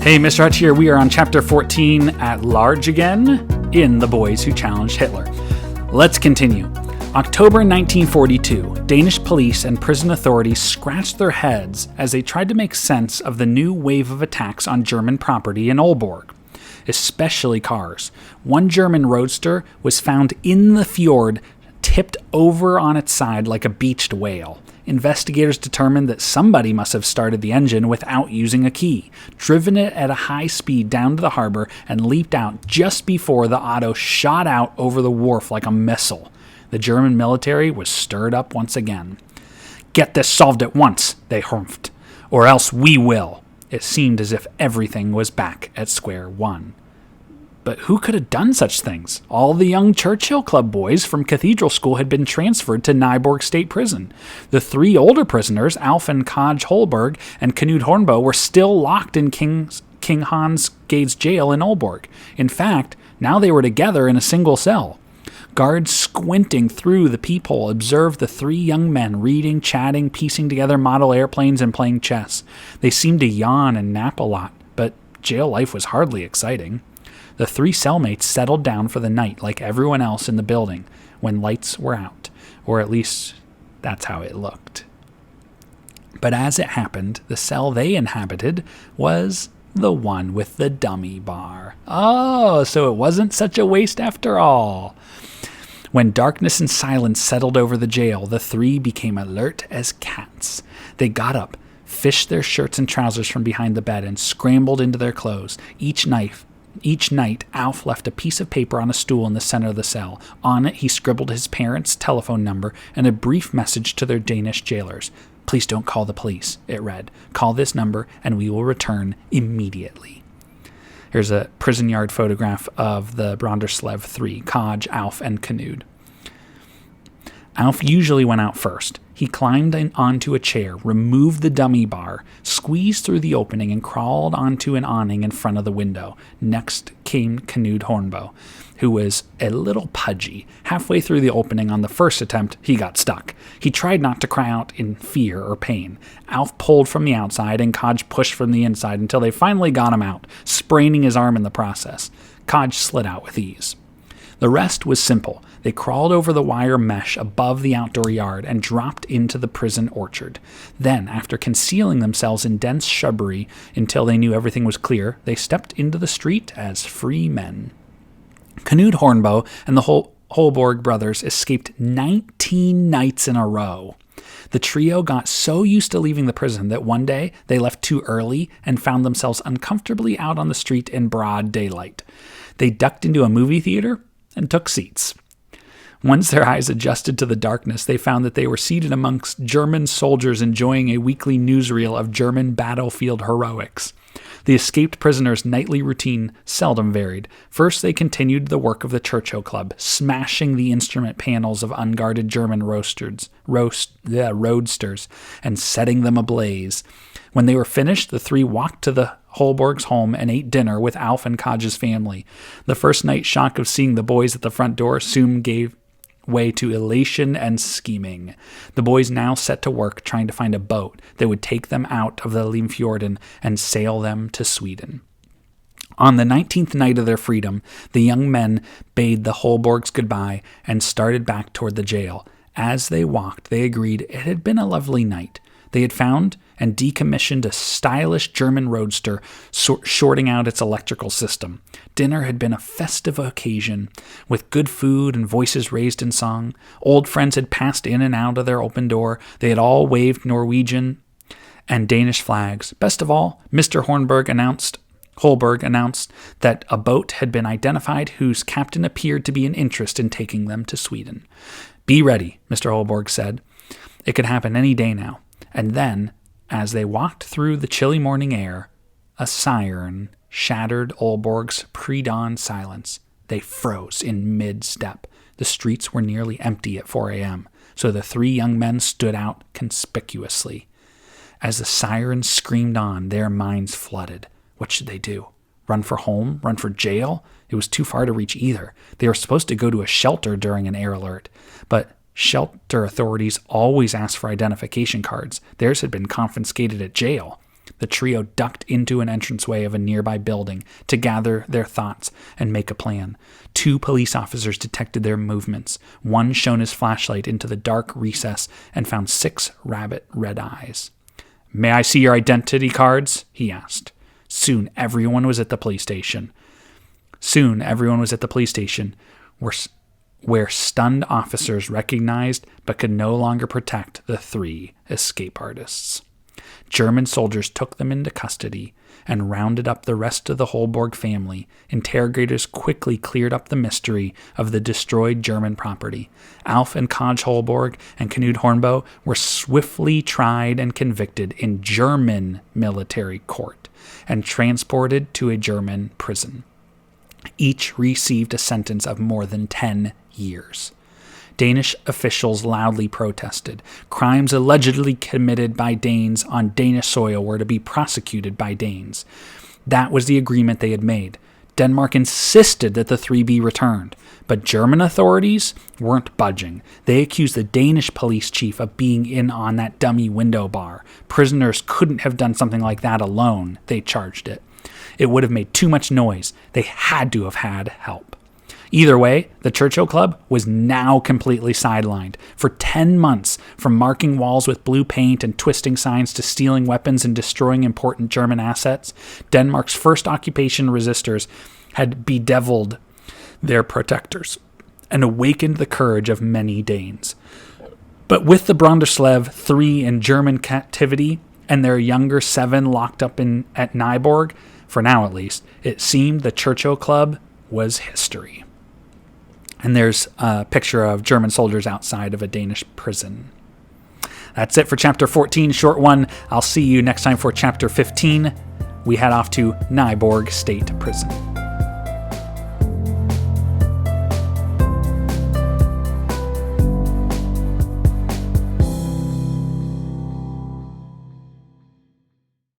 Hey, Mr. Hutch here. We are on Chapter 14 at large again in The Boys Who Challenged Hitler. Let's continue. October 1942, Danish police and prison authorities scratched their heads as they tried to make sense of the new wave of attacks on German property in Aalborg, especially cars. One German roadster was found in the fjord, tipped over on its side like a beached whale. Investigators determined that somebody must have started the engine without using a key, driven it at a high speed down to the harbor, and leaped out just before the auto shot out over the wharf like a missile. The German military was stirred up once again. "Get this solved at once," they humphed, "or else we will." It seemed as if everything was back at square one. But who could have done such things? All the young Churchill Club boys from Cathedral School had been transferred to Nyborg State Prison. The three older prisoners, Alf and Kaj Holberg and Knud Hornbo, were still locked in King Hans Gade's jail in Aalborg. In fact, now they were together in a single cell. Guards squinting through the peephole observed the three young men reading, chatting, piecing together model airplanes, and playing chess. They seemed to yawn and nap a lot, but jail life was hardly exciting. The three cellmates settled down for the night like everyone else in the building when lights were out, or at least that's how it looked. But as it happened, the cell they inhabited was the one with the dummy bar. Oh, so it wasn't such a waste after all. When darkness and silence settled over the jail, the three became alert as cats. They got up, fished their shirts and trousers from behind the bed, and scrambled into their clothes. Each night, Alf left a piece of paper on a stool in the center of the cell. On it, he scribbled his parents' telephone number and a brief message to their Danish jailers. "Please don't call the police," it read. "Call this number and we will return immediately." Here's a prison yard photograph of the Brønderslev Three, Kaj, Alf, and Knud. Alf usually went out first. He climbed onto a chair, removed the dummy bar, squeezed through the opening, and crawled onto an awning in front of the window. Next came Knud Hornbo, who was a little pudgy. Halfway through the opening on the first attempt, he got stuck. He tried not to cry out in fear or pain. Alf pulled from the outside, and Kaj pushed from the inside until they finally got him out, spraining his arm in the process. Kaj slid out with ease. The rest was simple. They crawled over the wire mesh above the outdoor yard and dropped into the prison orchard. Then, after concealing themselves in dense shrubbery until they knew everything was clear, they stepped into the street as free men. Knud Hornbo and the Holborg brothers escaped 19 nights in a row. The trio got so used to leaving the prison that one day they left too early and found themselves uncomfortably out on the street in broad daylight. They ducked into a movie theater and took seats. Once their eyes adjusted to the darkness, they found that they were seated amongst German soldiers enjoying a weekly newsreel of German battlefield heroics. The escaped prisoners' nightly routine seldom varied. First, they continued the work of the Churchill Club, smashing the instrument panels of unguarded German roadsters and setting them ablaze. When they were finished, the three walked to the Holborg's home and ate dinner with Alf and Kaj's family. The first night shock of seeing the boys at the front door soon gave way to elation and scheming. The boys now set to work trying to find a boat that would take them out of the Limfjorden and sail them to Sweden. On the 19th night of their freedom, the young men bade the Holborgs goodbye and started back toward the jail. As they walked, they agreed it had been a lovely night. They had found and decommissioned a stylish German roadster, shorting out its electrical system. Dinner had been a festive occasion, with good food and voices raised in song. Old friends had passed in and out of their open door. They had all waved Norwegian and Danish flags. Best of all, Mr. Holberg announced that a boat had been identified whose captain appeared to be an interest in taking them to Sweden. "Be ready," Mr. Holberg said. It could happen any day now. And then, as they walked through the chilly morning air, a siren shattered Aalborg's pre-dawn silence. They froze in mid-step. The streets were nearly empty at 4 a.m., so the three young men stood out conspicuously. As the siren screamed on, their minds flooded. What should they do? Run for home? Run for jail? It was too far to reach either. They were supposed to go to a shelter during an air alert, but shelter authorities always asked for identification cards. Theirs had been confiscated at jail. The trio ducked into an entranceway of a nearby building to gather their thoughts and make a plan. 2 police officers detected their movements. One shone his flashlight into the dark recess and found 6 rabbit red eyes. "May I see your identity cards?" he asked. Soon everyone was at the police station, where stunned officers recognized but could no longer protect the 3 escape artists. German soldiers took them into custody and rounded up the rest of the Holborg family. Interrogators quickly cleared up the mystery of the destroyed German property. Alf and Kaj Holborg and Knud Hornbo were swiftly tried and convicted in German military court and transported to a German prison. Each received a sentence of more than 10 years. Danish officials loudly protested. Crimes allegedly committed by Danes on Danish soil were to be prosecuted by Danes. That was the agreement they had made. Denmark insisted that the 3 be returned, but German authorities weren't budging. They accused the Danish police chief of being in on that dummy window bar. Prisoners couldn't have done something like that alone, they charged it. It would have made too much noise. They had to have had help. Either way, the Churchill Club was now completely sidelined. For 10 months, from marking walls with blue paint and twisting signs to stealing weapons and destroying important German assets, Denmark's first occupation resistors had bedeviled their protectors and awakened the courage of many Danes. But with the Brønderslev 3 in German captivity and their younger 7 locked up at Nyborg, for now at least, it seemed the Churchill Club was history. And there's a picture of German soldiers outside of a Danish prison. That's it for Chapter 14, short one. I'll see you next time for Chapter 15. We head off to Nyborg State Prison.